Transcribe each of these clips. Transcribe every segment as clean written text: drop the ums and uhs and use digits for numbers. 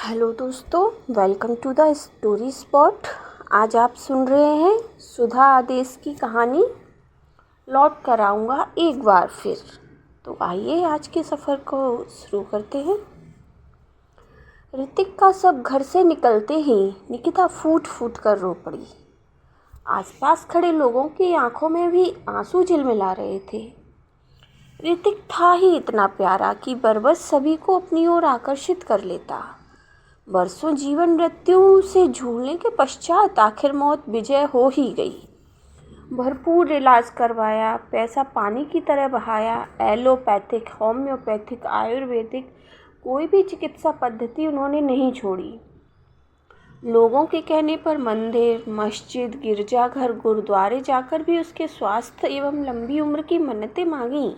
Hello दोस्तों, welcome to the story spot. आज आप सुन रहे हैं सुधा आदेश की कहानी लौट कर आऊँगा एक बार फिर। तो आइए आज के सफ़र को शुरू करते हैं। ऋतिक का सब घर से निकलते ही निकिता फूट फूट कर रो पड़ी। आसपास खड़े लोगों की आंखों में भी आंसू झिलमिला रहे थे। ऋतिक था ही इतना प्यारा कि बरबस सभी को अपनी ओर आकर्षित कर लेता। बरसों जीवन मृत्यु से झूलने के पश्चात आखिर मौत विजय हो ही गई। भरपूर इलाज करवाया, पैसा पानी की तरह बहाया। एलोपैथिक, होम्योपैथिक, आयुर्वेदिक, कोई भी चिकित्सा पद्धति उन्होंने नहीं छोड़ी। लोगों के कहने पर मंदिर, मस्जिद, गिरजाघर, गुरुद्वारे जाकर भी उसके स्वास्थ्य एवं लंबी उम्र की मन्नतें मांगी,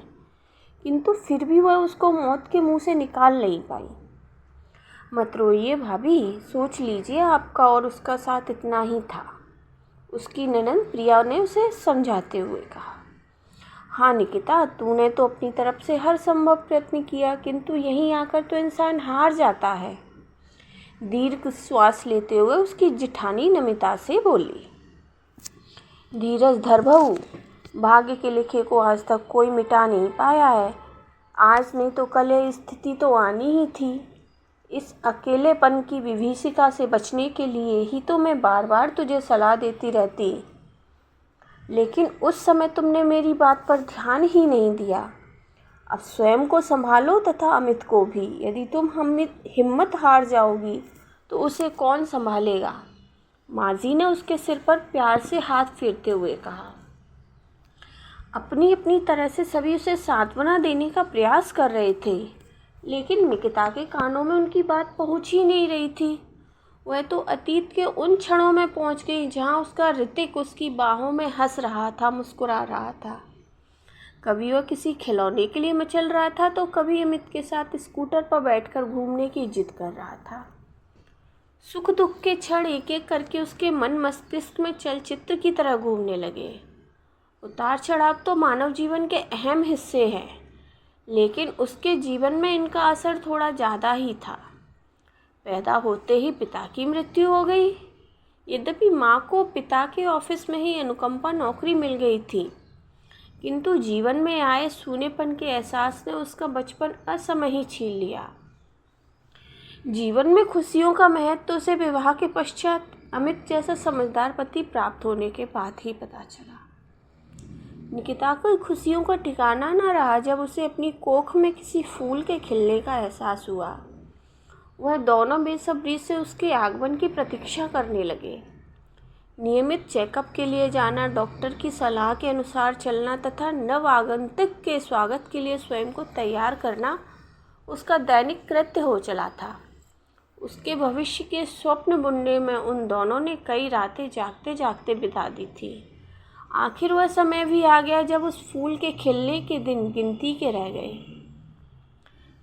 किंतु फिर भी वह उसको मौत के मुंह से निकाल नहीं पाई। मत रोइए भाभी, सोच लीजिए आपका और उसका साथ इतना ही था, उसकी ननद प्रिया ने उसे समझाते हुए कहा। हाँ निकिता, तूने तो अपनी तरफ से हर संभव प्रयत्न किया, किंतु यहीं आकर तो इंसान हार जाता है। दीर्घ श्वास लेते हुए उसकी जिठानी नमिता से बोली। धीरज धर बहू, भाग्य के लिखे को आज तक कोई मिटा नहीं पाया है। आज नहीं तो कल यह स्थिति तो आनी ही थी। इस अकेलेपन की विभीषिका से बचने के लिए ही तो मैं बार बार तुझे सलाह देती रहती, लेकिन उस समय तुमने मेरी बात पर ध्यान ही नहीं दिया। अब स्वयं को संभालो तथा अमित को भी। यदि तुम हिम्मत हार जाओगी तो उसे कौन संभालेगा? माजी ने उसके सिर पर प्यार से हाथ फेरते हुए कहा। अपनी अपनी तरह से सभी उसे सांत्वना देने का प्रयास कर रहे थे, लेकिन निकिता के कानों में उनकी बात पहुंच ही नहीं रही थी। वह तो अतीत के उन क्षणों में पहुंच गई जहां उसका ऋतिक उसकी बाहों में हंस रहा था, मुस्कुरा रहा था। कभी वह किसी खिलौने के लिए मचल रहा था तो कभी अमित के साथ स्कूटर पर बैठकर घूमने की जिद कर रहा था। सुख दुख के क्षण एक एक करके उसके मन मस्तिष्क में चलचित्र की तरह घूमने लगे। उतार चढ़ाव तो मानव जीवन के अहम हिस्से हैं, लेकिन उसके जीवन में इनका असर थोड़ा ज़्यादा ही था। पैदा होते ही पिता की मृत्यु हो गई। यद्यपि माँ को पिता के ऑफिस में ही अनुकंपा नौकरी मिल गई थी, किंतु जीवन में आए सूनेपन के एहसास ने उसका बचपन असमय ही छीन लिया। जीवन में खुशियों का महत्व तो उसे विवाह के पश्चात अमित जैसा समझदार पति प्राप्त होने के बाद ही पता चला। निकिता को खुशियों का ठिकाना न रहा जब उसे अपनी कोख में किसी फूल के खिलने का एहसास हुआ। वह दोनों बेसब्री से उसके आगमन की प्रतीक्षा करने लगे। नियमित चेकअप के लिए जाना, डॉक्टर की सलाह के अनुसार चलना तथा नव आगंतुक के स्वागत के लिए स्वयं को तैयार करना उसका दैनिक कृत्य हो चला था। उसके भविष्य के स्वप्न बुनने में उन दोनों ने कई रातें जागते जागते बिता दी थी। आखिर वह समय भी आ गया जब उस फूल के खिलने के दिन गिनती के रह गए।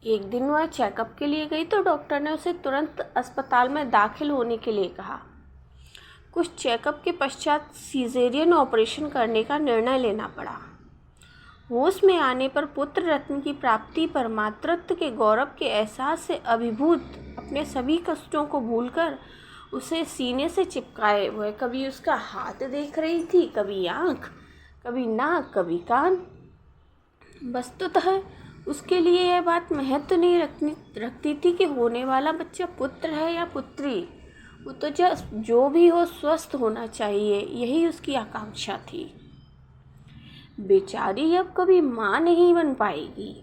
एक दिन वह चेकअप के लिए गई तो डॉक्टर ने उसे तुरंत अस्पताल में दाखिल होने के लिए कहा। कुछ चेकअप के पश्चात सीजेरियन ऑपरेशन करने का निर्णय लेना पड़ा। होश में आने पर पुत्र रत्न की प्राप्ति पर मातृत्व के गौरव के एहसास से अभिभूत अपने सभी कष्टों को भूलकर उसे सीने से चिपकाए वह कभी उसका हाथ देख रही थी, कभी आँख, कभी नाक, कभी कान। वस्तुतः उसके लिए यह बात महत्व नहीं रखती थी कि होने वाला बच्चा पुत्र है या पुत्री। वो तो जो भी हो स्वस्थ होना चाहिए, यही उसकी आकांक्षा थी। बेचारी अब कभी माँ नहीं बन पाएगी।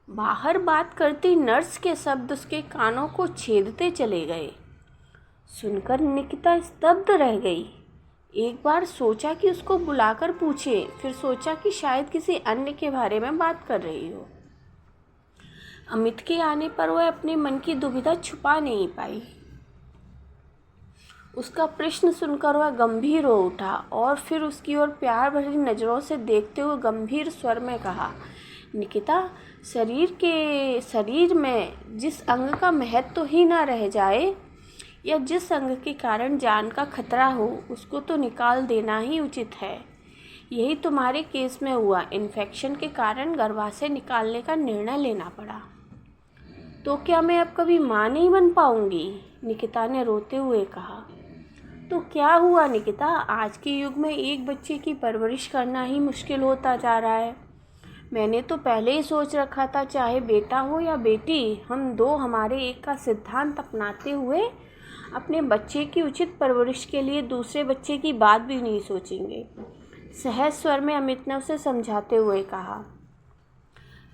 बाहर बात करती नर्स के शब्द उसके कानों को छेदते चले गए। सुनकर निकिता स्तब्ध रह गई। एक बार सोचा कि उसको बुलाकर पूछे, फिर सोचा कि शायद किसी अन्य के बारे में बात कर रही हो। अमित के आने पर वह अपने मन की दुविधा छुपा नहीं पाई। उसका प्रश्न सुनकर वह गंभीर हो उठा और फिर उसकी ओर प्यार भरी नज़रों से देखते हुए गंभीर स्वर में कहा, निकिता, शरीर में जिस अंग का महत्व ही ना रह जाए या जिस अंग के कारण जान का खतरा हो, उसको तो निकाल देना ही उचित है। यही तुम्हारे केस में हुआ। इन्फेक्शन के कारण गर्भाशय निकालने का निर्णय लेना पड़ा। तो क्या मैं अब कभी माँ नहीं बन पाऊंगी? निकिता ने रोते हुए कहा। तो क्या हुआ निकिता, आज के युग में एक बच्चे की परवरिश करना ही मुश्किल होता जा रहा है। मैंने तो पहले ही सोच रखा था, चाहे बेटा हो या बेटी, हम दो हमारे एक का सिद्धांत अपनाते हुए अपने बच्चे की उचित परवरिश के लिए दूसरे बच्चे की बात भी नहीं सोचेंगे। सहज स्वर में अमित ने उसे समझाते हुए कहा।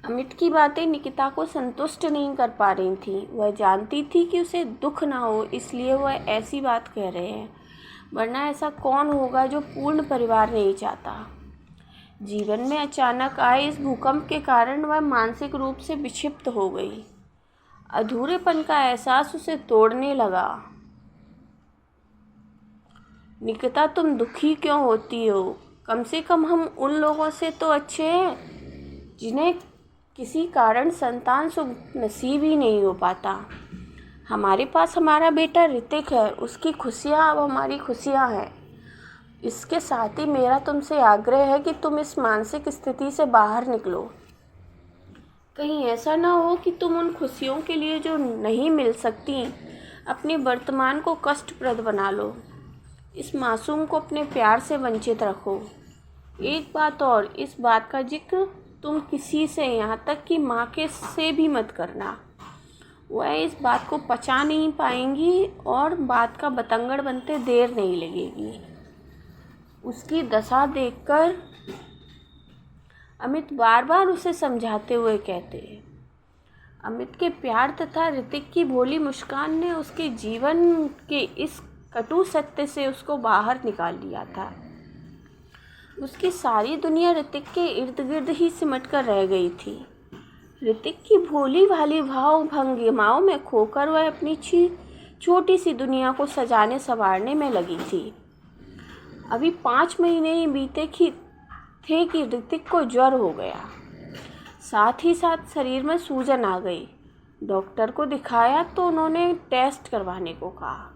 अमित की बातें निकिता को संतुष्ट नहीं कर पा रही थी। वह जानती थी कि उसे दुख ना हो, इसलिए वह ऐसी बात कह रहे हैं, वरना ऐसा कौन होगा जो पूर्ण परिवार नहीं चाहता। जीवन में अचानक आए इस भूकंप के कारण वह मानसिक रूप से विक्षिप्त हो गई। अधूरेपन का एहसास उसे तोड़ने लगा। निकिता, तुम दुखी क्यों होती हो? कम से कम हम उन लोगों से तो अच्छे हैं जिन्हें किसी कारण संतान सुख नसीब ही नहीं हो पाता। हमारे पास हमारा बेटा ऋतिक है, उसकी खुशियाँ अब हमारी खुशियाँ हैं। इसके साथ ही मेरा तुमसे आग्रह है कि तुम इस मानसिक स्थिति से बाहर निकलो। कहीं ऐसा ना हो कि तुम उन खुशियों के लिए जो नहीं मिल सकती अपने वर्तमान को कष्टप्रद बना लो। इस मासूम को अपने प्यार से वंचित रखो। एक बात और, इस बात का जिक्र तुम किसी से, यहाँ तक कि माँ के से भी मत करना। वह इस बात को पचा नहीं पाएंगी और बात का बतंगड़ बनते देर नहीं लगेगी। उसकी दशा देखकर अमित बार बार उसे समझाते हुए कहते। अमित के प्यार तथा ऋतिक की भोली मुस्कान ने उसके जीवन के इस कटु सत्य से उसको बाहर निकाल लिया था। उसकी सारी दुनिया ऋतिक के इर्द गिर्द ही सिमट कर रह गई थी। ऋतिक की भोली भाली भाव भंगिमाओं में खोकर वह अपनी छोटी सी दुनिया को सजाने संवारने में लगी थी। अभी 5 महीने ही बीते थे कि ऋतिक को ज्वर हो गया। साथ ही साथ शरीर में सूजन आ गई। डॉक्टर को दिखाया तो उन्होंने टेस्ट करवाने को कहा।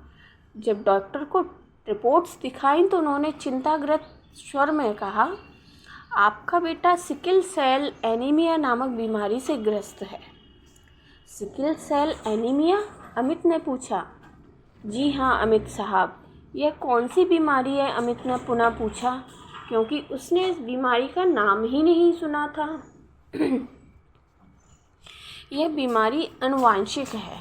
जब डॉक्टर को रिपोर्ट्स दिखाई तो उन्होंने चिंताग्रस्त स्वर में कहा, आपका बेटा सिकल सेल एनीमिया नामक बीमारी से ग्रस्त है। Sickle cell anaemia? अमित ने पूछा। जी हाँ अमित साहब। यह कौन सी बीमारी है? अमित ने पुनः पूछा, क्योंकि उसने इस बीमारी का नाम ही नहीं सुना था। यह बीमारी अनुवांशिक है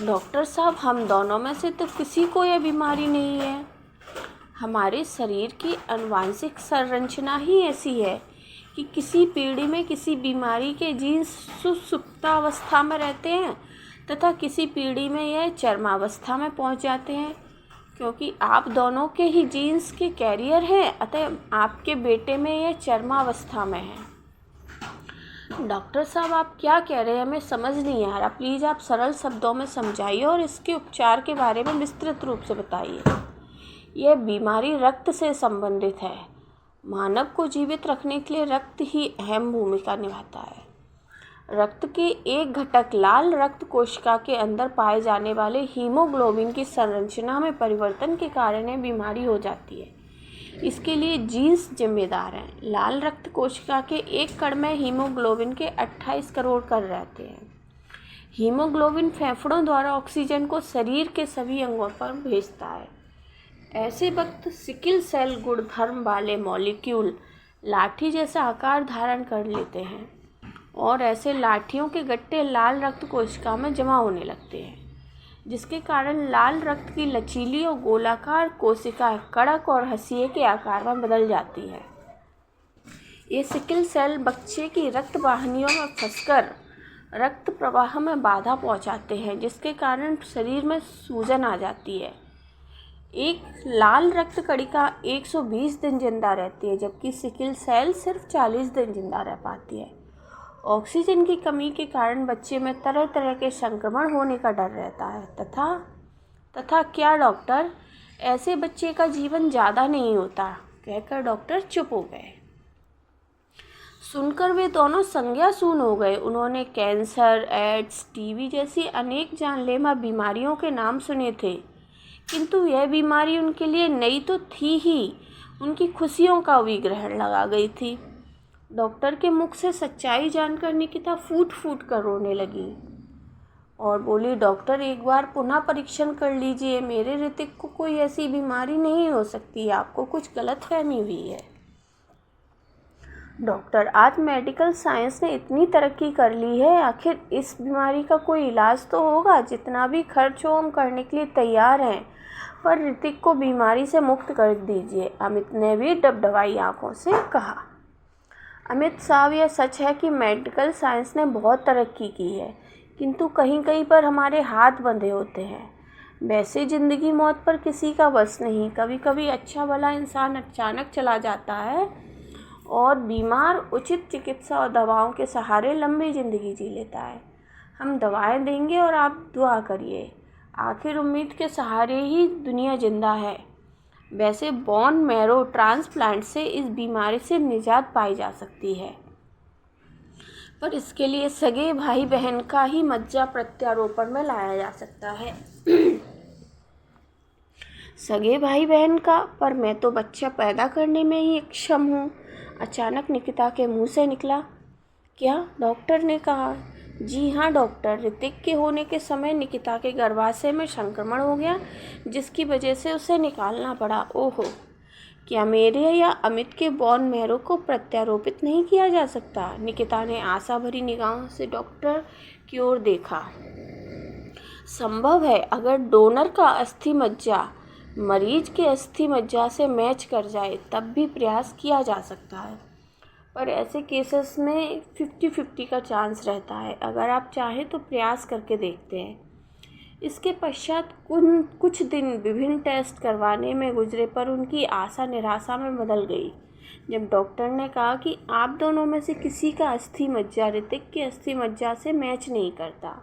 डॉक्टर साहब। हम दोनों में से तो किसी को यह बीमारी नहीं है। हमारे शरीर की अनुवांशिक संरचना ही ऐसी है कि किसी पीढ़ी में किसी बीमारी के जीन्स सुषुप्तावस्था में रहते हैं तथा किसी पीढ़ी में यह चरमावस्था में पहुंच जाते हैं। क्योंकि आप दोनों के ही जीन्स के कैरियर हैं, अतः आपके बेटे में यह चरमावस्था में है। डॉक्टर साहब, आप क्या कह रहे हैं? हमें समझ नहीं आ रहा। प्लीज़ आप सरल शब्दों में समझाइए और इसके उपचार के बारे में विस्तृत रूप से बताइए। यह बीमारी रक्त से संबंधित है। मानव को जीवित रखने के लिए रक्त ही अहम भूमिका निभाता है। रक्त के एक घटक लाल रक्त कोशिका के अंदर पाए जाने वाले हीमोग्लोबिन की संरचना में परिवर्तन के कारण यह बीमारी हो जाती है। इसके लिए जीन्स जिम्मेदार हैं। लाल रक्त कोशिका के एक कण में हीमोग्लोबिन के 28 करोड़ कण रहते हैं। हीमोग्लोबिन फेफड़ों द्वारा ऑक्सीजन को शरीर के सभी अंगों पर भेजता है। ऐसे वक्त सिकल सेल गुणधर्म वाले मॉलिक्यूल लाठी जैसा आकार धारण कर लेते हैं और ऐसे लाठियों के गट्टे लाल रक्त कोशिका में जमा होने लगते हैं, जिसके कारण लाल रक्त की लचीली और गोलाकार कोशिका कड़क और हंसिए के आकार में बदल जाती है। ये सिकल सेल बच्चे की रक्त वाहिनियों में फंसकर रक्त प्रवाह में बाधा पहुंचाते हैं, जिसके कारण शरीर में सूजन आ जाती है। एक लाल रक्त कणिका 120 दिन जिंदा रहती है, जबकि सिकल सेल सिर्फ 40 दिन जिंदा रह पाती है। ऑक्सीजन की कमी के कारण बच्चे में तरह तरह के संक्रमण होने का डर रहता है। तथा क्या डॉक्टर, ऐसे बच्चे का जीवन ज़्यादा नहीं होता? कहकर डॉक्टर चुप हो गए। सुनकर वे दोनों संज्ञा शून्य हो गए। उन्होंने कैंसर, एड्स, टीबी जैसी अनेक जानलेवा बीमारियों के नाम सुने थे, किंतु यह बीमारी उनके लिए नई तो थी ही, उनकी खुशियों का भी ग्रहण लगा गई थी। डॉक्टर के मुख से सच्चाई जानकर निकिता फूट फूट कर रोने लगी। और बोली, डॉक्टर एक बार पुनः परीक्षण कर लीजिए, मेरे ऋतिक को कोई ऐसी बीमारी नहीं हो सकती, आपको कुछ गलतफहमी हुई है। डॉक्टर, आज मेडिकल साइंस ने इतनी तरक्की कर ली है, आखिर इस बीमारी का कोई इलाज तो होगा, जितना भी खर्च हो हम करने के लिए तैयार हैं, पर ऋतिक को बीमारी से मुक्त कर दीजिए, अमित ने भी डबडबाई आंखों से कहा। अमित साहब, यह सच है कि मेडिकल साइंस ने बहुत तरक्की की है, किंतु कहीं कहीं पर हमारे हाथ बंधे होते हैं। वैसे ज़िंदगी मौत पर किसी का बस नहीं, कभी कभी अच्छा भला इंसान अचानक चला जाता है और बीमार उचित चिकित्सा और दवाओं के सहारे लंबी ज़िंदगी जी लेता है। हम दवाएं देंगे और आप दुआ करिए, आखिर उम्मीद के सहारे ही दुनिया जिंदा है। वैसे बोन मैरो ट्रांसप्लांट से इस बीमारी से निजात पाई जा सकती है, पर इसके लिए सगे भाई बहन का ही मज्जा प्रत्यारोपण में लाया जा सकता है। सगे भाई बहन का? पर मैं तो बच्चा पैदा करने में ही अक्षम हूँ, अचानक निकिता के मुंह से निकला। क्या? डॉक्टर ने कहा। जी हाँ डॉक्टर, ऋतिक के होने के समय निकिता के गर्भाशय में संक्रमण हो गया, जिसकी वजह से उसे निकालना पड़ा। ओहो, क्या मेरे या अमित के बोन मैरो को प्रत्यारोपित नहीं किया जा सकता? निकिता ने आशा भरी निगाहों से डॉक्टर की ओर देखा। संभव है, अगर डोनर का अस्थि मज्जा मरीज के अस्थि मज्जा से मैच कर जाए तब भी प्रयास किया जा सकता है, पर ऐसे केसेस में 50-50 का चांस रहता है। अगर आप चाहें तो प्रयास करके देखते हैं। इसके पश्चात कुछ दिन विभिन्न टेस्ट करवाने में गुजरे, पर उनकी आशा निराशा में बदल गई जब डॉक्टर ने कहा कि आप दोनों में से किसी का अस्थि मज्जा ऋतिक के अस्थि मज्जा से मैच नहीं करता।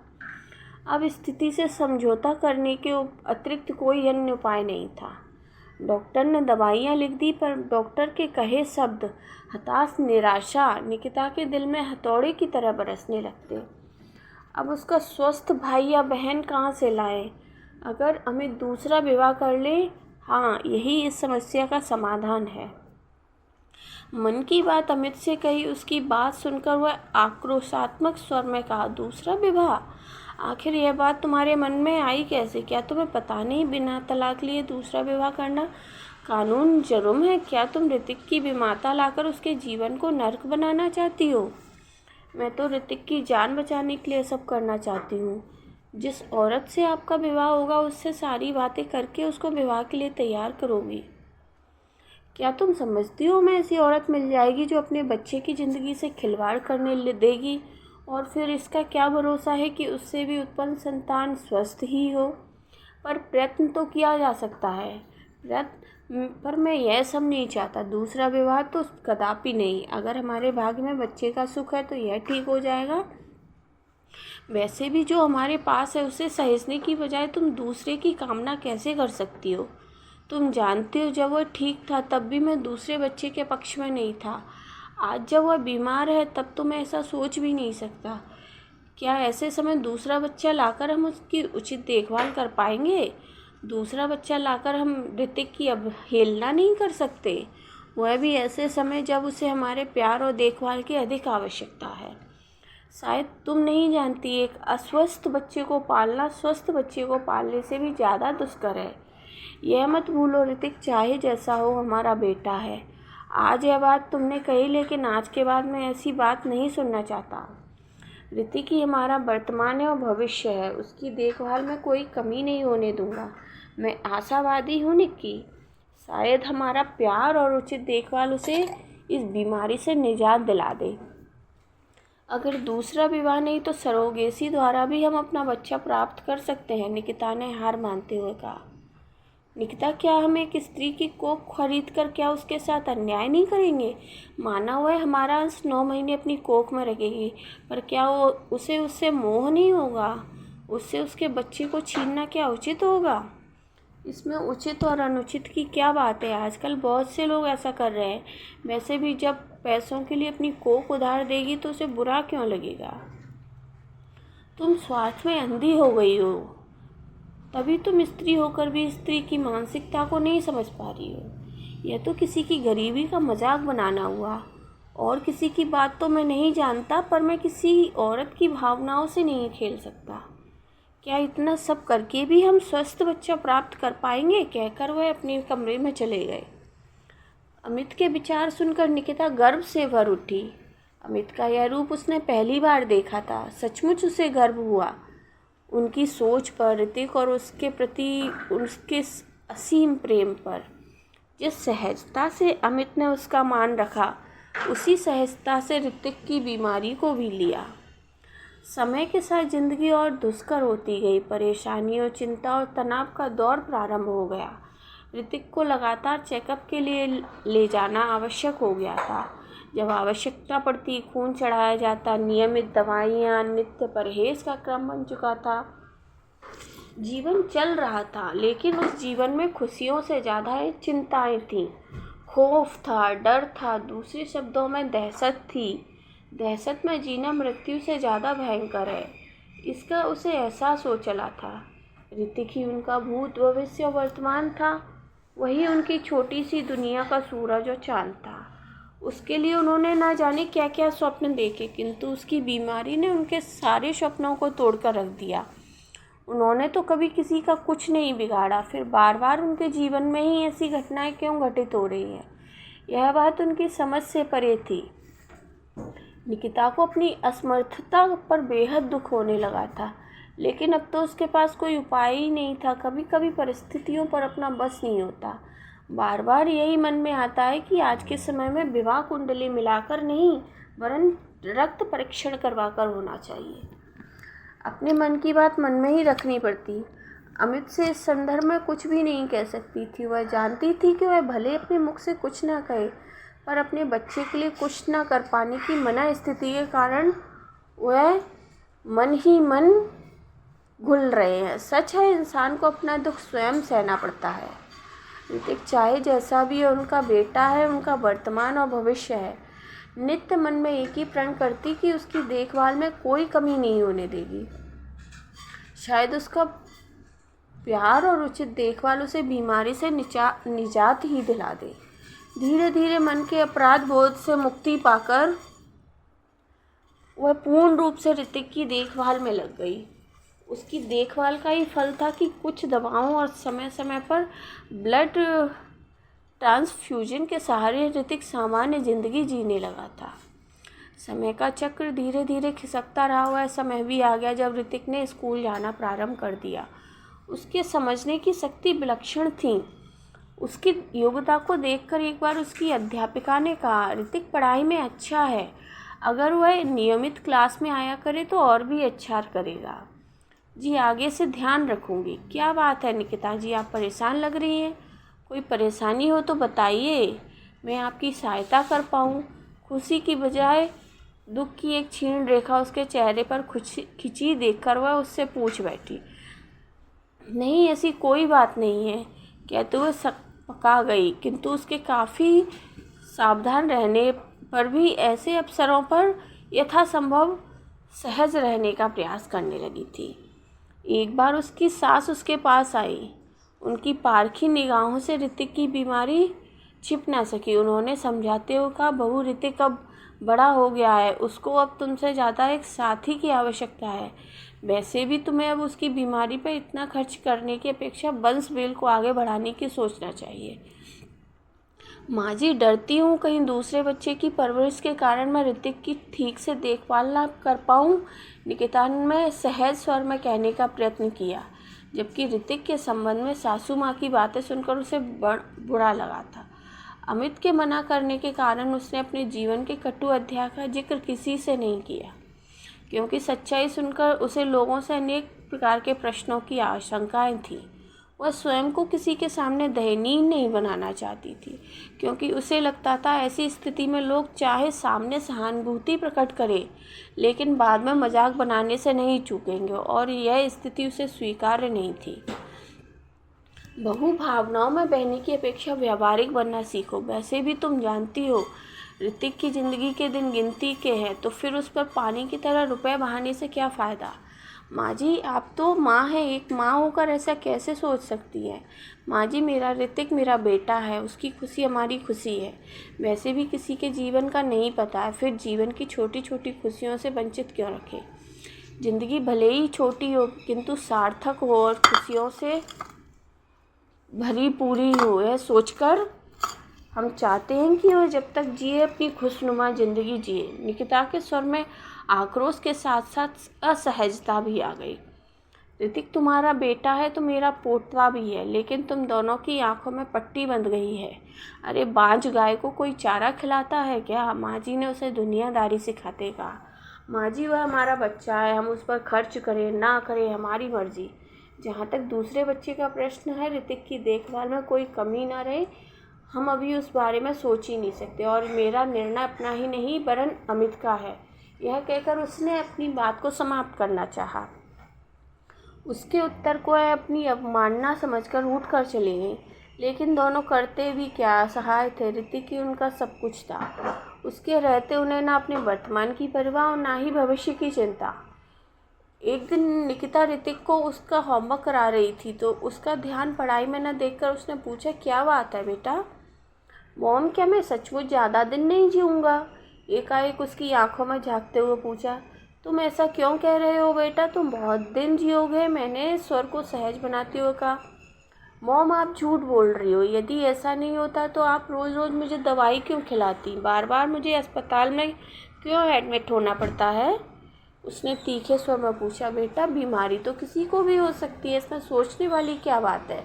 अब स्थिति से समझौता करने के अतिरिक्त कोई अन्य उपाय नहीं था। डॉक्टर ने दवाइयाँ लिख दी, पर डॉक्टर के कहे शब्द हताश निराशा निकिता के दिल में हथौड़े की तरह बरसने लगते। अब उसका स्वस्थ भाई या बहन कहाँ से लाए? अगर अमित दूसरा विवाह कर ले, हाँ यही इस समस्या का समाधान है। मन की बात अमित से कही। उसकी बात सुनकर वह आक्रोशात्मक स्वर में कहा, दूसरा विवाह? आखिर यह बात तुम्हारे मन में आई कैसे? क्या तुम्हें पता नहीं बिना तलाक लिए दूसरा विवाह करना कानून जुर्म है? क्या तुम ऋतिक की विमाता लाकर उसके जीवन को नर्क बनाना चाहती हो? मैं तो ऋतिक की जान बचाने के लिए सब करना चाहती हूँ। जिस औरत से आपका विवाह होगा उससे सारी बातें करके उसको विवाह के लिए तैयार करोगी। क्या तुम समझती हो मैं ऐसी औरत मिल जाएगी जो अपने बच्चे की ज़िंदगी से खिलवाड़ करने देगी? और फिर इसका क्या भरोसा है कि उससे भी उत्पन्न संतान स्वस्थ ही हो? पर प्रयत्न तो किया जा सकता है। पर मैं यह सब नहीं चाहता। दूसरा विवाह तो कदापि नहीं। अगर हमारे भाग्य में बच्चे का सुख है तो यह ठीक हो जाएगा। वैसे भी जो हमारे पास है उसे सहेजने की बजाय तुम दूसरे की कामना कैसे कर सकती हो? तुम जानते हो जब वह ठीक था तब भी मैं दूसरे बच्चे के पक्ष में नहीं था। आज जब वह बीमार है तब तो मैं ऐसा सोच भी नहीं सकता। क्या ऐसे समय दूसरा बच्चा लाकर हम उसकी उचित देखभाल कर पाएंगे? दूसरा बच्चा लाकर हम ऋतिक की अवहेलना नहीं कर सकते, वह भी ऐसे समय जब उसे हमारे प्यार और देखभाल की अधिक आवश्यकता है। शायद तुम नहीं जानती, एक अस्वस्थ बच्चे को पालना स्वस्थ बच्चे को पालने से भी ज़्यादा दुष्कर है। यह मत भूलो, ऋतिक चाहे जैसा हो हमारा बेटा है। आज यह बात तुमने कही, लेकिन आज के बाद मैं ऐसी बात नहीं सुनना चाहता। ऋतिक ही हमारा वर्तमान है और भविष्य है। उसकी देखभाल में कोई कमी नहीं होने दूंगा। मैं आशावादी हूँ निक्की, शायद हमारा प्यार और उचित देखभाल उसे इस बीमारी से निजात दिला दे। अगर दूसरा विवाह नहीं तो सरोगेसी द्वारा भी हम अपना बच्चा प्राप्त कर सकते हैं, निकिता ने हार मानते हुए कहा। निकिता, क्या हम एक स्त्री की कोख खरीद कर क्या उसके साथ अन्याय नहीं करेंगे? माना हुआ है हमारा अंश 9 महीने अपनी कोख में रखेगी, पर क्या उसे उससे मोह नहीं होगा? उससे उसके बच्चे को छीनना क्या उचित होगा? इसमें उचित और अनुचित की क्या बात है? आजकल बहुत से लोग ऐसा कर रहे हैं। वैसे भी जब पैसों के लिए अपनी कोख उधार देगी तो उसे बुरा क्यों लगेगा? तुम स्वार्थ में अंधी हो गई हो, तभी तुम स्त्री होकर भी स्त्री की मानसिकता को नहीं समझ पा रही हो। यह तो किसी की गरीबी का मजाक बनाना हुआ। और किसी की बात तो मैं नहीं जानता, पर मैं किसी औरत की भावनाओं से नहीं खेल सकता। क्या इतना सब करके भी हम स्वस्थ बच्चा प्राप्त कर पाएंगे, कहकर वह अपने कमरे में चले गए। अमित के विचार सुनकर निकिता गर्व से भर उठी। अमित का यह रूप उसने पहली बार देखा था। सचमुच उसे गर्व हुआ उनकी सोच पर, ऋतिक और उसके प्रति उसके असीम प्रेम पर। जिस सहजता से अमित ने उसका मान रखा, उसी सहजता से ऋतिक की बीमारी को भी लिया। समय के साथ जिंदगी और दुष्कर होती गई। परेशानियों, चिंता और तनाव का दौर प्रारंभ हो गया। ऋतिक को लगातार चेकअप के लिए ले जाना आवश्यक हो गया था। जब आवश्यकता पड़ती खून चढ़ाया जाता। नियमित दवाइयाँ, नित्य परहेज का क्रम बन चुका था। जीवन चल रहा था, लेकिन उस जीवन में खुशियों से ज़्यादा चिंताएं थीं। खौफ था, डर था, दूसरे शब्दों में दहशत थी। दहशत में जीना मृत्यु से ज़्यादा भयंकर है, इसका उसे एहसास हो चला था। ऋतिक ही उनका भूत, भविष्य और वर्तमान था। वही उनकी छोटी सी दुनिया का सूरज और चांद था। उसके लिए उन्होंने ना जाने क्या क्या स्वप्न देखे, किंतु उसकी बीमारी ने उनके सारे स्वप्नों को तोड़कर रख दिया। उन्होंने तो कभी किसी का कुछ नहीं बिगाड़ा, फिर बार बार उनके जीवन में ही ऐसी घटनाएं क्यों घटित हो रही हैं? यह बात उनकी समझ से परे थी। निकिता को अपनी असमर्थता पर बेहद दुख होने लगा था, लेकिन अब तो उसके पास कोई उपाय ही नहीं था। कभी कभी परिस्थितियों पर अपना बस नहीं होता। बार बार यही मन में आता है कि आज के समय में विवाह कुंडली मिलाकर नहीं, वरन रक्त परीक्षण करवाकर होना चाहिए। अपने मन की बात मन में ही रखनी पड़ती। अमित से इस संदर्भ में कुछ भी नहीं कह सकती थी। वह जानती थी कि वह भले अपने मुख से कुछ ना कहे, पर अपने बच्चे के लिए कुछ ना कर पाने की मना स्थिति के कारण वह मन ही मन घुल रहे हैं। सच है, इंसान को अपना दुख स्वयं सहना पड़ता है। ऋतिक चाहे जैसा भी है, उनका बेटा है, उनका वर्तमान और भविष्य है। नित्य मन में एक ही प्रण करती कि उसकी देखभाल में कोई कमी नहीं होने देगी। शायद उसका प्यार और उचित देखभाल उसे बीमारी से निजात ही दिला दे। धीरे धीरे मन के अपराध बोध से मुक्ति पाकर वह पूर्ण रूप से ऋतिक की देखभाल में लग गई। उसकी देखभाल का ही फल था कि कुछ दवाओं और समय समय पर ब्लड ट्रांसफ्यूजन के सहारे ऋतिक सामान्य जिंदगी जीने लगा था। समय का चक्र धीरे धीरे खिसकता रहा। वह समय भी आ गया जब ऋतिक ने स्कूल जाना प्रारंभ कर दिया। उसके समझने की शक्ति विलक्षण थी। उसकी योग्यता को देखकर एक बार उसकी अध्यापिका ने कहा, ऋतिक पढ़ाई में अच्छा है, अगर वह नियमित क्लास में आया करे तो और भी अच्छा करेगा। जी, आगे से ध्यान रखूँगी। क्या बात है निकिता जी, आप परेशान लग रही हैं? कोई परेशानी हो तो बताइए, मैं आपकी सहायता कर पाऊँ। खुशी की बजाय दुख की एक क्षीण रेखा उसके चेहरे पर खिंची देखकर वह उससे पूछ बैठी। नहीं, ऐसी कोई बात नहीं है, कहते हुए पका गई, किंतु उसके काफ़ी सावधान रहने पर भी ऐसे अवसरों पर यथासंभव सहज रहने का प्रयास करने लगी थी। एक बार उसकी सास उसके पास आई। उनकी पारखी निगाहों से ऋतिक की बीमारी छिप ना सकी। उन्होंने समझाते हुए कहा, बहू, ऋतिक अब बड़ा हो गया है, उसको अब तुमसे ज़्यादा एक साथी की आवश्यकता है। वैसे भी तुम्हें अब उसकी बीमारी पर इतना खर्च करने की अपेक्षा वंश वेल को आगे बढ़ाने की सोचना चाहिए। माँ जी, डरती हूँ कहीं दूसरे बच्चे की परवरिश के कारण मैं ऋतिक की ठीक से देखभाल ना कर पाऊँ, निकिता ने सहज स्वर में कहने का प्रयत्न किया, जबकि ऋतिक के संबंध में सासू माँ की बातें सुनकर उसे बुरा लगा था। अमित के मना करने के कारण उसने अपने जीवन के कटु अध्याय का जिक्र किसी से नहीं किया, क्योंकि सच्चाई सुनकर उसे लोगों से अनेक प्रकार के प्रश्नों की आशंकाएं थीं। वह स्वयं को किसी के सामने दयनीय नहीं बनाना चाहती थी, क्योंकि उसे लगता था ऐसी स्थिति में लोग चाहे सामने सहानुभूति प्रकट करें, लेकिन बाद में मजाक बनाने से नहीं चूकेंगे, और यह स्थिति उसे स्वीकार्य नहीं थी। बहु भावनाओं में बहने की अपेक्षा व्यावहारिक बनना सीखो। वैसे भी तुम जानती हो ऋतिक की ज़िंदगी के दिन गिनती के हैं, तो फिर उस पर पानी की तरह रुपए बहाने से क्या फ़ायदा। माँ जी, आप तो माँ हैं, एक माँ होकर ऐसा कैसे सोच सकती हैं। माँ जी, मेरा ऋतिक मेरा बेटा है, उसकी खुशी हमारी खुशी है। वैसे भी किसी के जीवन का नहीं पता है, फिर जीवन की छोटी छोटी खुशियों से वंचित क्यों रखें। ज़िंदगी भले ही छोटी हो किंतु सार्थक हो और खुशियों से भरी पूरी हो, यह सोचकर हम चाहते हैं कि वह जब तक जिए अपनी खुशनुमा ज़िंदगी जिए। निकिता के स्वर में आक्रोश के साथ साथ असहजता भी आ गई। ऋतिक तुम्हारा बेटा है तो मेरा पोता भी है, लेकिन तुम दोनों की आंखों में पट्टी बंध गई है। अरे बांझ गाय को कोई चारा खिलाता है क्या? माँ जी ने उसे दुनियादारी सिखाते कहा। माँ जी वह हमारा बच्चा है, हम उस पर खर्च करें ना करें हमारी मर्जी। जहाँ तक दूसरे बच्चे का प्रश्न है, ऋतिक की देखभाल में कोई कमी ना रहे, हम अभी उस बारे में सोच ही नहीं सकते और मेरा निर्णय अपना ही नहीं वरन अमित का है। यह कहकर उसने अपनी बात को समाप्त करना चाहा। उसके उत्तर को वह अपनी अवमानना समझकर उठकर चले गए, लेकिन दोनों करते भी क्या, असहाय थे। ऋतिक ही उनका सब कुछ था। उसके रहते उन्हें ना अपने वर्तमान की परवाह और ना ही भविष्य की चिंता। एक दिन निकिता ऋतिक को उसका होमवर्क करा रही थी तो उसका ध्यान पढ़ाई में न देखकर उसने पूछा, क्या बात है बेटा? मॉम, क्या मैं सचमुच ज़्यादा दिन नहीं जीऊँगा? एकाएक उसकी आंखों में झांकते हुए पूछा। तुम ऐसा क्यों कह रहे हो बेटा, तुम बहुत दिन जियोगे, मैंने स्वर को सहज बनाते हुए कहा। मॉम, आप झूठ बोल रही हो। यदि ऐसा नहीं होता तो आप रोज़ रोज़ मुझे दवाई क्यों खिलाती? बार बार मुझे अस्पताल में क्यों एडमिट होना पड़ता है? उसने तीखे स्वर में पूछा। बेटा, बीमारी तो किसी को भी हो सकती है, इसमें सोचने वाली क्या बात है?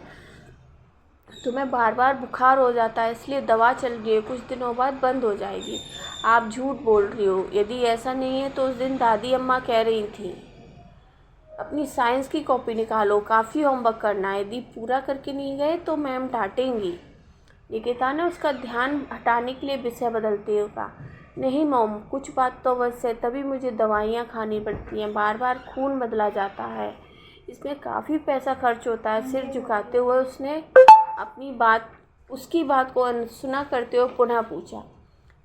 तुम्हें बार बार बुखार हो जाता है, इसलिए दवा चल रही है, कुछ दिनों बाद बंद हो जाएगी। आप झूठ बोल रही हो। यदि ऐसा नहीं है तो उस दिन दादी अम्मा कह रही थी अपनी साइंस की कॉपी निकालो, काफ़ी होमवर्क करना है, यदि पूरा करके नहीं गए तो मैम डांटेंगी। निकिता ने उसका ध्यान हटाने के लिए विषय बदलते हुए कहा। नहीं मॉम, कुछ बात तो बस है, तभी मुझे दवाइयाँ खानी पड़ती हैं, बार बार खून बदला जाता है, इसमें काफ़ी पैसा खर्च होता है। सिर झुकाते हुए उसने उसकी बात को अनसुना करते हुए पुनः पूछा।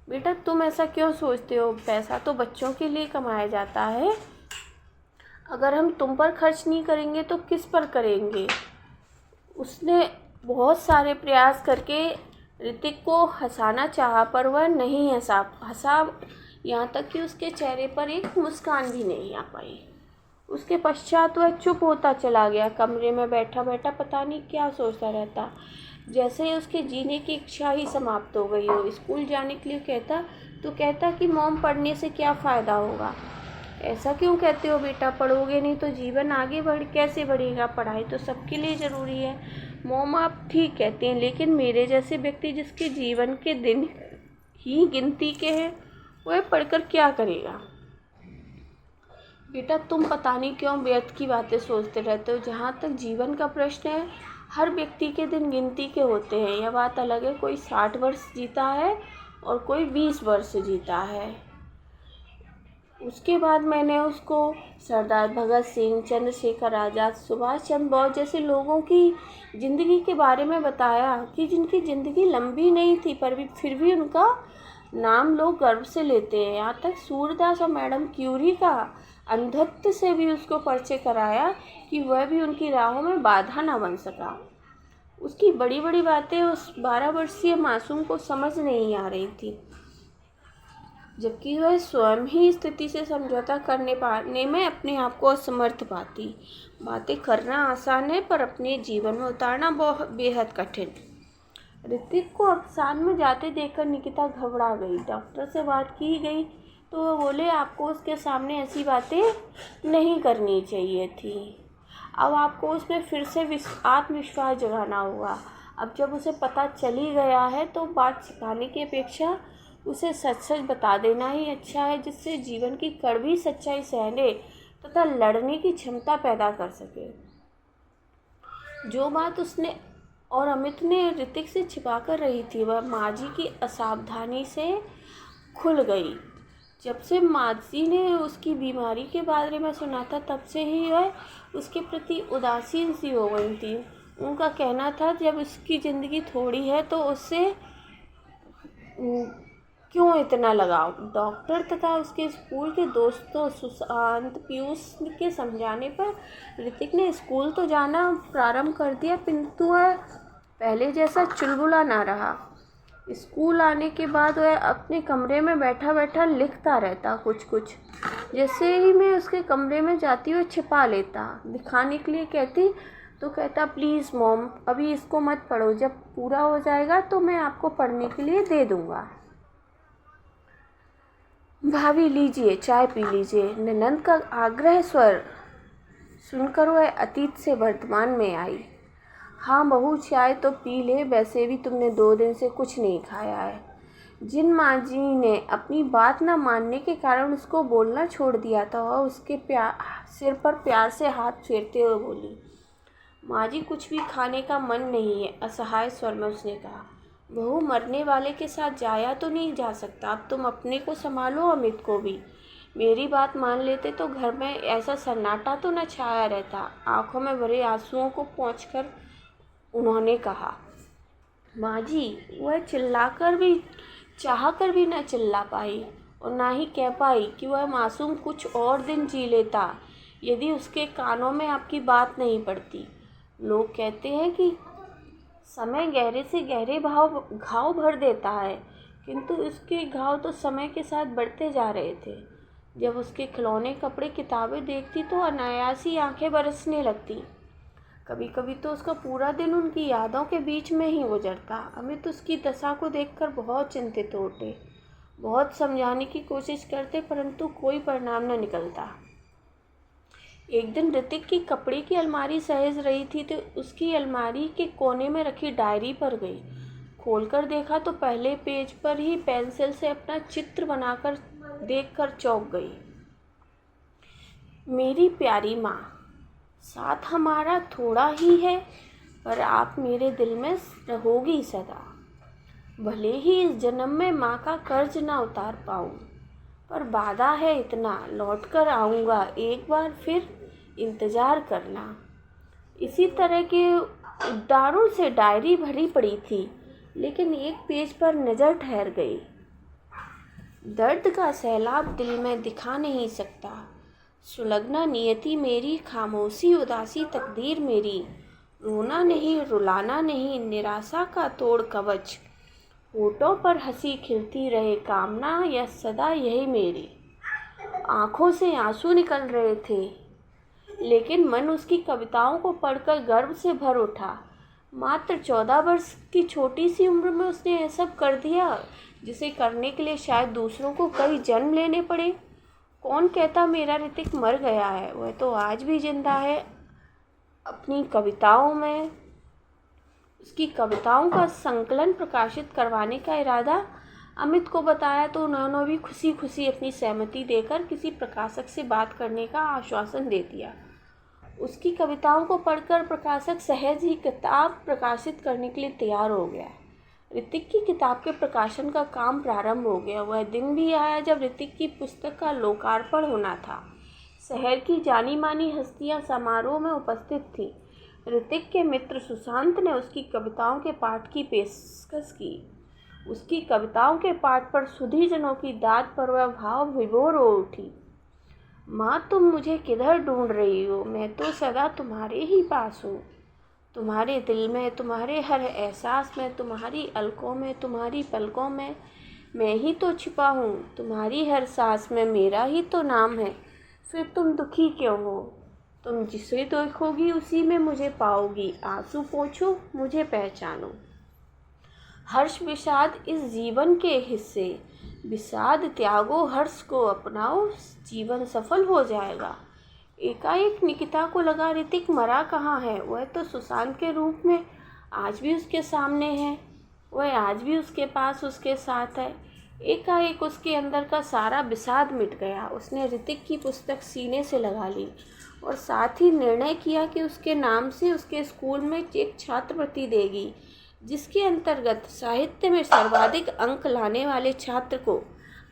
बेटा, तुम ऐसा क्यों सोचते हो? पैसा तो बच्चों के लिए कमाया जाता है, अगर हम तुम पर खर्च नहीं करेंगे तो किस पर करेंगे? उसने बहुत सारे प्रयास करके ऋतिक को हंसाना चाहा पर वह नहीं हंसा, यहाँ तक कि उसके चेहरे पर एक मुस्कान भी नहीं आ पाई। उसके पश्चात वह चुप होता चला गया, कमरे में बैठा बैठा पता नहीं क्या सोचता रहता, जैसे ही उसके जीने की इच्छा ही समाप्त हो गई हो। स्कूल जाने के लिए कहता कि मॉम, पढ़ने से क्या फ़ायदा होगा? ऐसा क्यों कहते हो बेटा? पढ़ोगे नहीं तो जीवन आगे कैसे बढ़ेगा? पढ़ाई तो सबके लिए ज़रूरी है। मॉम, आप ठीक कहते हैं, लेकिन मेरे जैसे व्यक्ति जिसके जीवन के दिन ही गिनती के हैं, वह पढ़कर क्या करेगा? बेटा, तुम पता नहीं क्यों व्यर्थ की बातें सोचते रहते हो। जहाँ तक जीवन का प्रश्न है, हर व्यक्ति के दिन गिनती के होते हैं। यह बात अलग है, कोई 60 वर्ष जीता है और कोई 20 वर्ष जीता है। उसके बाद मैंने उसको सरदार भगत सिंह, चंद्रशेखर आज़ाद, सुभाष चंद्र बोस जैसे लोगों की ज़िंदगी के बारे में बताया कि जिनकी ज़िंदगी लंबी नहीं थी पर भी फिर भी उनका नाम लोग गर्व से लेते हैं। यहाँ तक सूरदास और मैडम क्यूरी का अंधत्व से भी उसको परिचय कराया कि वह भी उनकी राहों में बाधा ना बन सका। उसकी बड़ी बड़ी बातें उस 12 वर्षीय मासूम को समझ नहीं आ रही थी, जबकि वह स्वयं ही स्थिति से समझौता करने पाने में अपने आप को असमर्थ पाती। बातें करना आसान है पर अपने जीवन में उतारना बहुत बेहद कठिन। ऋतिक को अवसान में जाते देखकर निकिता घबरा गई। डॉक्टर से बात की गई तो वो बोले, आपको उसके सामने ऐसी बातें नहीं करनी चाहिए थी। अब आपको उसमें फिर से आत्मविश्वास जगाना होगा। अब जब उसे पता चल ही गया है तो बात छिपाने की अपेक्षा उसे सच सच बता देना ही अच्छा है, जिससे जीवन की कड़वी सच्चाई सहने तथा लड़ने की क्षमता पैदा कर सके। जो बात उसने और अमित ने ऋतिक से छिपा कर रही थी, वह माँ जी की असावधानी से खुल गई। जब से माँ जी ने उसकी बीमारी के बारे में सुना था, तब से ही वह उसके प्रति उदासीन सी हो गई थी। उनका कहना था, जब उसकी ज़िंदगी थोड़ी है तो उससे क्यों इतना लगाव? डॉक्टर तथा उसके स्कूल के दोस्तों सुशांत, पीयूष के समझाने पर ऋतिक ने स्कूल तो जाना प्रारंभ कर दिया, किंतु वह पहले जैसा चुलबुला ना रहा। स्कूल आने के बाद वह अपने कमरे में बैठा बैठा लिखता रहता कुछ कुछ। जैसे ही मैं उसके कमरे में जाती हुई छिपा लेता, दिखाने के लिए कहती तो कहता प्लीज़ मॉम अभी इसको मत पढ़ो, जब पूरा हो जाएगा तो मैं आपको पढ़ने के लिए दे दूँगा। भाभी लीजिए चाय पी लीजिए। ननंद का आग्रह स्वर सुनकर वह अतीत से वर्तमान में आई। हाँ बहू चाय तो पी ले, वैसे भी तुमने 2 दिन से कुछ नहीं खाया है। जिन माँ जी ने अपनी बात न मानने के कारण उसको बोलना छोड़ दिया था, वह उसके सिर पर प्यार से हाथ फेरते हुए बोली, माँ जी कुछ भी खाने का मन नहीं है। असहाय स्वर में उसने कहा, बहू मरने वाले के साथ जाया तो नहीं जा सकता, अब तुम अपने को संभालो, अमित को भी। मेरी बात मान लेते तो घर में ऐसा सन्नाटा तो न छाया रहता। आंखों में भरे आंसुओं को पोंछकर उन्होंने कहा, माँ जी वह चिल्लाकर भी चाहकर भी न चिल्ला पाई और ना ही कह पाई कि वह मासूम कुछ और दिन जी लेता यदि उसके कानों में आपकी बात नहीं पड़ती। लोग कहते हैं कि समय गहरे से गहरे घाव भर देता है, किंतु उसके घाव तो समय के साथ बढ़ते जा रहे थे। जब उसके खिलौने कपड़े किताबें देखती तो अनायास ही आंखें बरसने लगती। कभी कभी तो उसका पूरा दिन उनकी यादों के बीच में ही गुजरता। अमित उसकी दशा को देखकर बहुत चिंतित होते, बहुत समझाने की कोशिश करते, परंतु कोई परिणाम न निकलता। एक दिन ऋतिक की कपड़े की अलमारी सहेज रही थी तो उसकी अलमारी के कोने में रखी डायरी पर गई। खोलकर देखा तो पहले पेज पर ही पेंसिल से अपना चित्र बनाकर देखकर चौंक गई। मेरी प्यारी माँ, साथ हमारा थोड़ा ही है पर आप मेरे दिल में रहोगी सदा। भले ही इस जन्म में माँ का कर्ज ना उतार पाऊँ, पर वादा है इतना, लौट कर आऊँगा, एक बार फिर इंतज़ार करना। इसी तरह के उद्गारों से डायरी भरी पड़ी थी, लेकिन एक पेज पर नज़र ठहर गई। दर्द का सैलाब दिल में दिखा नहीं सकता, सुलगना नियति मेरी, खामोशी उदासी तकदीर मेरी, रोना नहीं रुलाना नहीं, निराशा का तोड़ कवच, होठों पर हंसी खिलती रहे, कामना या सदा यही मेरी। आंखों से आंसू निकल रहे थे, लेकिन मन उसकी कविताओं को पढ़कर गर्व से भर उठा। मात्र 14 वर्ष की छोटी सी उम्र में उसने यह सब कर दिया, जिसे करने के लिए शायद दूसरों को कई जन्म लेने पड़े। कौन कहता मेरा ऋतिक मर गया है, वह तो आज भी जिंदा है। अपनी कविताओं में उसकी कविताओं का संकलन प्रकाशित करवाने का इरादा अमित को बताया तो उन्होंने भी खुशी खुशी अपनी सहमति देकर किसी प्रकाशक से बात करने का आश्वासन दे दिया। उसकी कविताओं को पढ़कर प्रकाशक सहज ही किताब प्रकाशित करने के लिए तैयार हो गया। ऋतिक की किताब के प्रकाशन का काम प्रारंभ हो गया। वह दिन भी आया जब ऋतिक की पुस्तक का लोकार्पण होना था। शहर की जानी मानी हस्तियां समारोह में उपस्थित थीं। ऋतिक के मित्र सुशांत ने उसकी कविताओं के पाठ की पेशकश की। उसकी कविताओं के पाठ पर सुधीजनों की दाद पर वह भाव विभोर हो उठी। माँ तुम मुझे किधर ढूंढ रही हो, मैं तो सदा तुम्हारे ही पास हूँ, तुम्हारे दिल में, तुम्हारे हर एहसास में, तुम्हारी अलकों में, तुम्हारी पलकों में मैं ही तो छिपा हूँ, तुम्हारी हर सांस में मेरा ही तो नाम है। फिर तुम दुखी क्यों हो, तुम जिसे देखोगी उसी में मुझे पाओगी। आंसू पोंछो मुझे पहचानो, हर्ष विषाद इस जीवन के हिस्से, विषाद त्यागो हर्ष को अपनाओ, जीवन सफल हो जाएगा। एकाएक निकिता को लगा ऋतिक मरा कहाँ है। वह तो सुशांत के रूप में आज भी उसके सामने है, वह आज भी उसके पास उसके साथ है। एकाएक उसके अंदर का सारा विषाद मिट गया। उसने ऋतिक की पुस्तक सीने से लगा ली और साथ ही निर्णय किया कि उसके नाम से उसके स्कूल में एक छात्रवृत्ति देगी, जिसके अंतर्गत साहित्य में सर्वाधिक अंक लाने वाले छात्र को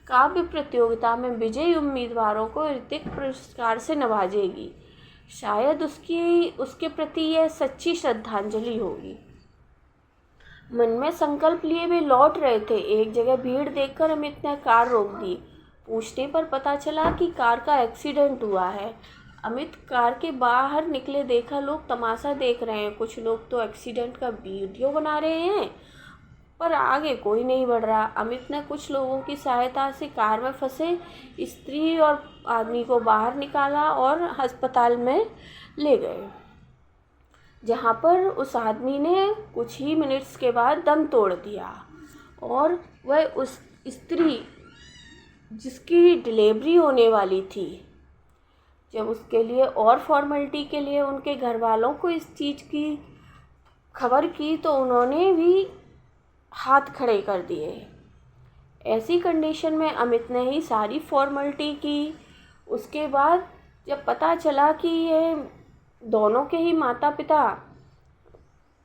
काव्य प्रतियोगिता में विजयी उम्मीदवारों को ऋतिक पुरस्कार से नवाजेगी। शायद उसके प्रति यह सच्ची श्रद्धांजलि होगी। मन में संकल्प लिए वे लौट रहे थे। एक जगह भीड़ देखकर अमित ने कार रोक दी। पूछने पर पता चला कि कार का एक्सीडेंट हुआ है। अमित कार के बाहर निकले, देखा लोग तमाशा देख रहे हैं। कुछ लोग तो एक्सीडेंट का वीडियो बना रहे हैं पर आगे कोई नहीं बढ़ रहा। अमित ने कुछ लोगों की सहायता से कार में फंसे स्त्री और आदमी को बाहर निकाला और अस्पताल में ले गए, जहाँ पर उस आदमी ने कुछ ही मिनट्स के बाद दम तोड़ दिया और वह उस स्त्री जिसकी डिलीवरी होने वाली थी, जब उसके लिए और फॉर्मेलिटी के लिए उनके घर वालों को इस चीज़ की खबर की तो उन्होंने भी हाथ खड़े कर दिए। ऐसी कंडीशन में अमित ने ही सारी फॉर्मेलिटी की। उसके बाद जब पता चला कि ये दोनों के ही माता पिता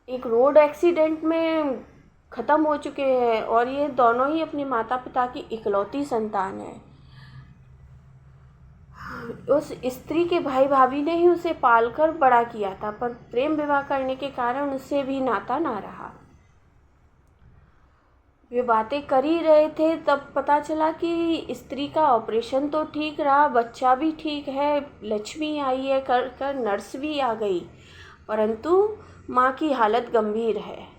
एक रोड एक्सीडेंट में ख़त्म हो चुके हैं और ये दोनों ही अपने माता पिता की इकलौती संतान है, उस स्त्री के भाई भाभी ने ही उसे पालकर बड़ा किया था, पर प्रेम विवाह करने के कारण उससे भी नाता ना रहा। वे बातें कर ही रहे थे तब पता चला कि स्त्री का ऑपरेशन तो ठीक रहा, बच्चा भी ठीक है, लक्ष्मी आई है कर नर्स भी आ गई, परंतु माँ की हालत गंभीर है।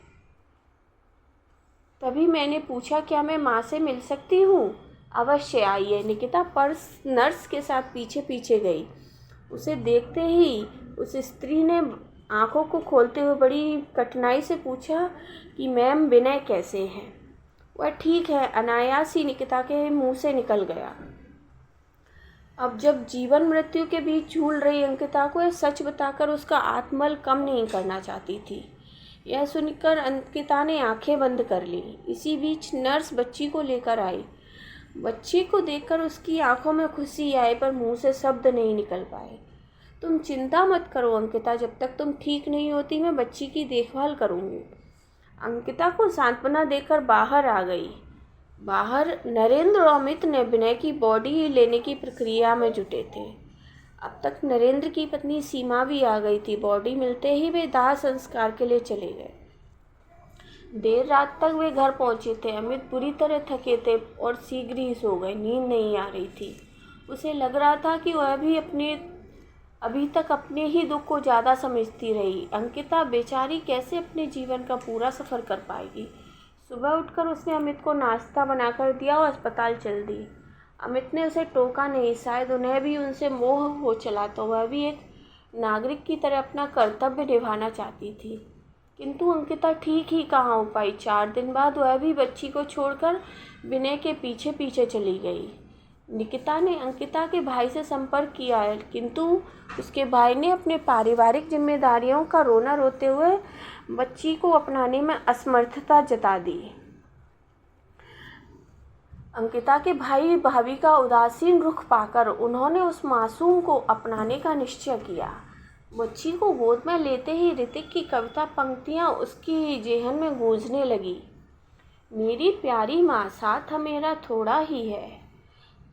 तभी मैंने पूछा, क्या मैं माँ से मिल सकती हूँ? अवश्य आइए। निकिता पर्स नर्स के साथ पीछे पीछे गई। उसे देखते ही उस स्त्री ने आंखों को खोलते हुए बड़ी कठिनाई से पूछा कि मैम विनय कैसे हैं? वह ठीक है, अनायास ही निकिता के मुंह से निकल गया। अब जब जीवन मृत्यु के बीच झूल रही अंकिता को यह सच बताकर उसका आत्मबल कम नहीं करना चाहती थी। यह सुनकर अंकिता ने आंखें बंद कर ली। इसी बीच नर्स बच्ची को लेकर आई। बच्ची को देखकर उसकी आंखों में खुशी आई पर मुंह से शब्द नहीं निकल पाए। तुम चिंता मत करो अंकिता, जब तक तुम ठीक नहीं होती मैं बच्ची की देखभाल करूंगी। अंकिता को सांत्वना देकर बाहर आ गई। बाहर नरेंद्र और अमित ने विनय की बॉडी लेने की प्रक्रिया में जुटे थे। अब तक नरेंद्र की पत्नी सीमा भी आ गई थी। बॉडी मिलते ही वे दाह संस्कार के लिए चले गए। देर रात तक वे घर पहुंचे थे। अमित बुरी तरह थके थे और शीघ्र ही सो गए। नींद नहीं आ रही थी। उसे लग रहा था कि वह भी अभी तक अपने ही दुख को ज़्यादा समझती रही। अंकिता बेचारी कैसे अपने जीवन का पूरा सफ़र कर पाएगी। सुबह उठकर उसने अमित को नाश्ता बनाकर दिया और अस्पताल चल दी। अमित ने उसे टोका नहीं, शायद उन्हें भी उनसे मोह हो चला तो वह भी एक नागरिक की तरह अपना कर्तव्य निभाना चाहती थी। किंतु अंकिता ठीक ही कहाँ हो पाई। 4 दिन बाद वह भी बच्ची को छोड़कर विनय के पीछे पीछे चली गई। निकिता ने अंकिता के भाई से संपर्क किया है, किंतु उसके भाई ने अपने पारिवारिक जिम्मेदारियों का रोना रोते हुए बच्ची को अपनाने में असमर्थता जता दी। अंकिता के भाई भाभी का उदासीन रुख पाकर उन्होंने उस मासूम को अपनाने का निश्चय किया। बच्ची को गोद में लेते ही ऋतिक की कविता पंक्तियाँ उसकी जेहन में गूंजने लगी। मेरी प्यारी माँ, साथ मेरा थोड़ा ही है,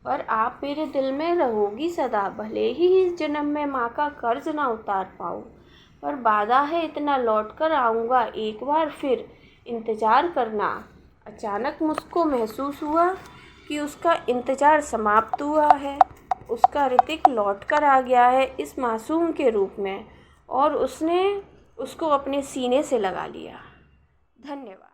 पर आप मेरे दिल में रहोगी सदा। भले ही इस जन्म में माँ का कर्ज ना उतार पाऊँ, पर वादा है इतना लौट कर आऊँगा एक बार फिर, इंतज़ार करना। अचानक मुझको महसूस हुआ कि उसका इंतज़ार समाप्त हुआ है। उसका ऋतिक लौट कर आ गया है इस मासूम के रूप में और उसने उसको अपने सीने से लगा लिया। धन्यवाद।